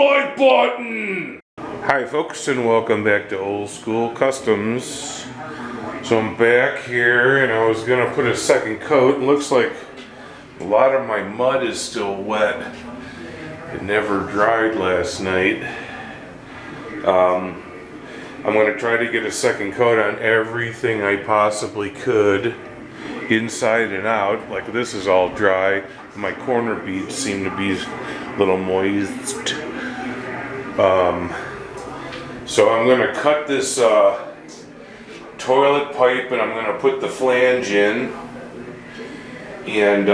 like button! Hi folks, and welcome back to Old School Customs. So I'm back here and I was gonna put a second coat. It looks like a lot of my mud is still wet. It never dried last night. I'm gonna try to get a second coat on everything I possibly could, inside and out. Like this is all dry. My corner beads seem to be a little moist. So I'm gonna cut this toilet pipe and I'm gonna put the flange in and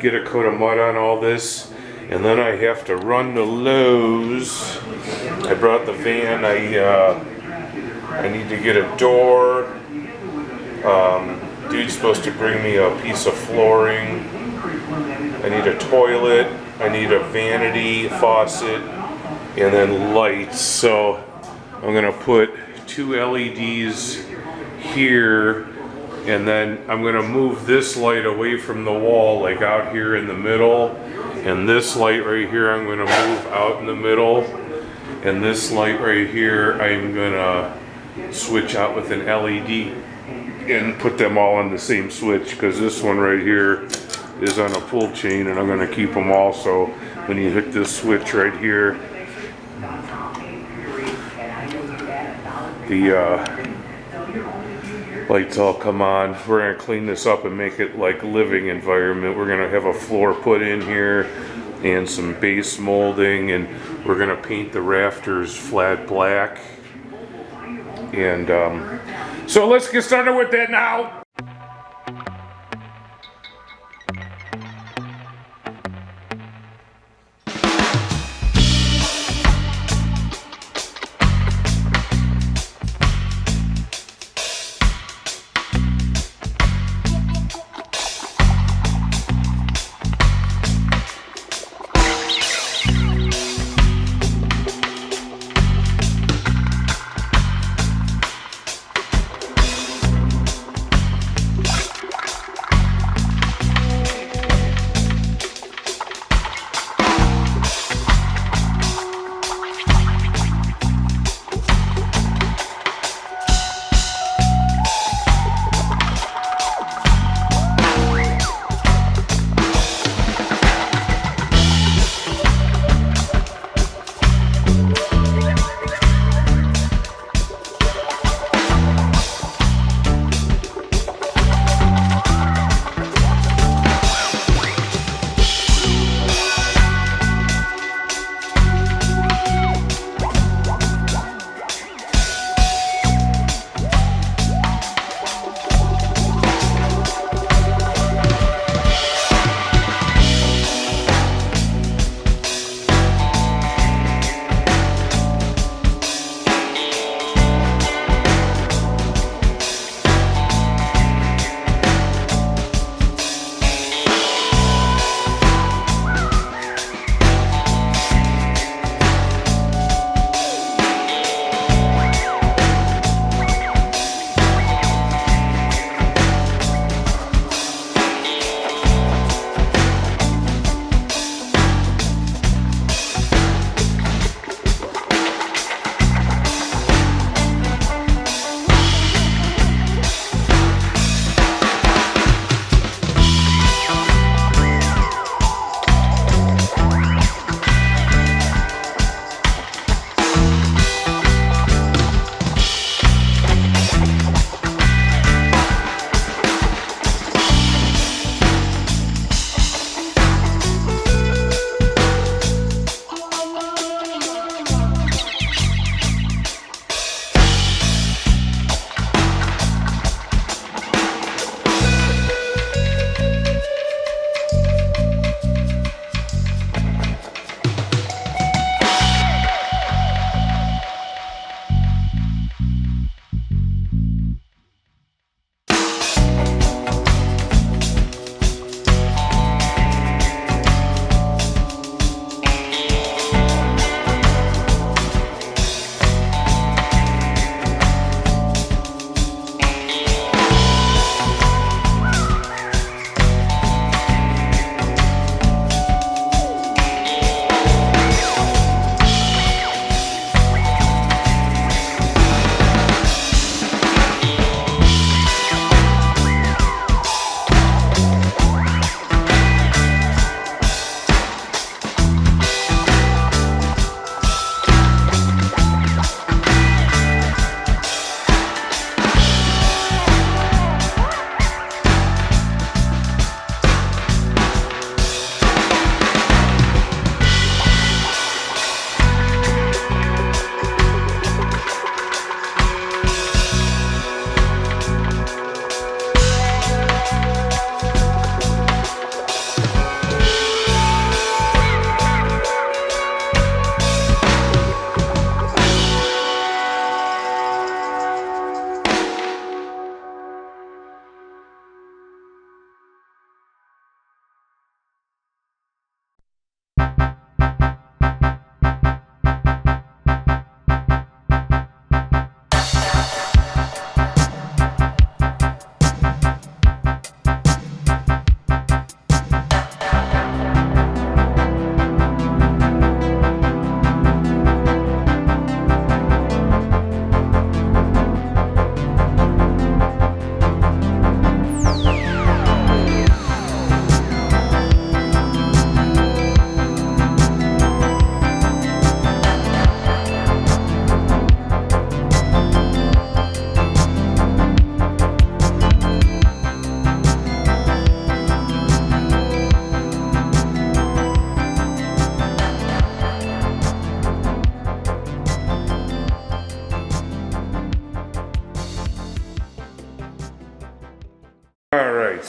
get a coat of mud on all this. And then I have to run to Lowe's. I brought the van. I need to get a door. Dude's supposed to bring me a piece of flooring. I need a toilet. I need a vanity, faucet, and then lights. So I'm gonna put 2 LEDs here, and then I'm gonna move this light away from the wall, like out here in the middle. And this light right here I'm gonna move out in the middle. And this light right here I'm gonna switch out with an LED and put them all on the same switch, because this one right here is on a pull chain and I'm gonna keep them all, so when you hit this switch right here, the lights all come on. We're gonna clean this up and make it like living environment. We're gonna have a floor put in here and some base molding, and we're gonna paint the rafters flat black. And so let's get started with that now.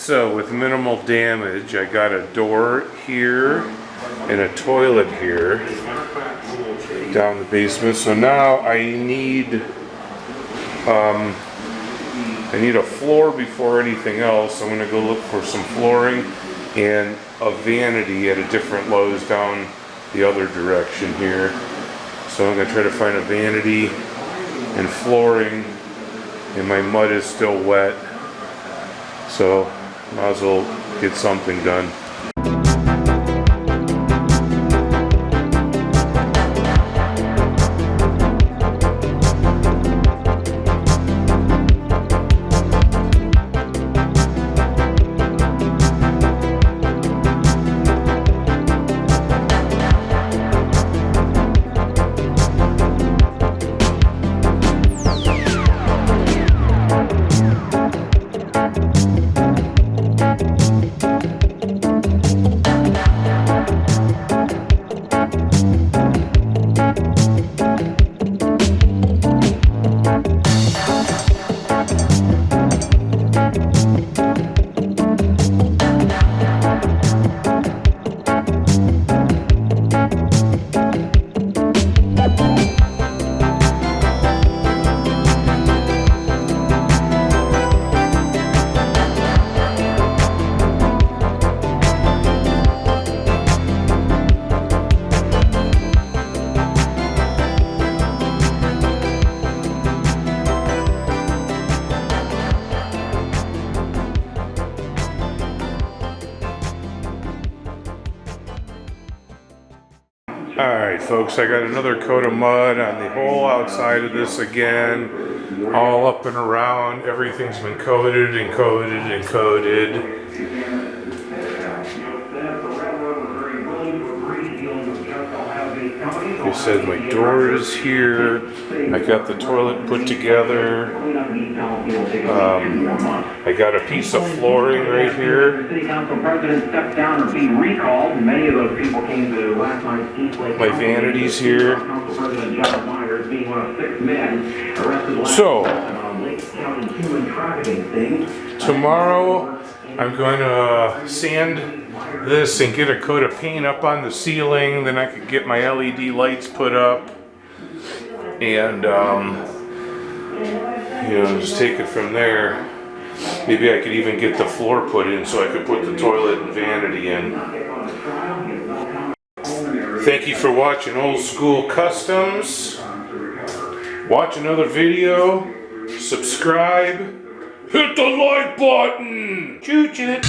so with minimal damage, I got a door here and a toilet here down the basement. So now I need a floor before anything else. I'm gonna go look for some flooring and a vanity at a different Lowe's down the other direction here. So I'm gonna try to find a vanity and flooring, and my mud is still wet. So might as well get something done. Alright folks, I got another coat of mud on the whole outside of this again, all up and around. Everything's been coated and coated and coated. They said my door is here. I got the toilet put together. I got a piece of flooring right here. City Council President stepped down or be recalled. Many of those people came to last night's East Lake. My vanity's here. Council President John Myers being one of 6 men arrested last So, on Lake County human trafficking thing. Tomorrow I'm going to sand this and get a coat of paint up on the ceiling. Then I could get my LED lights put up and you know, just take it from there. Maybe I could even get the floor put in so I could put the toilet and vanity in. Thank you for watching Old School Customs. Watch another video, subscribe, hit the like button. Choo-choo.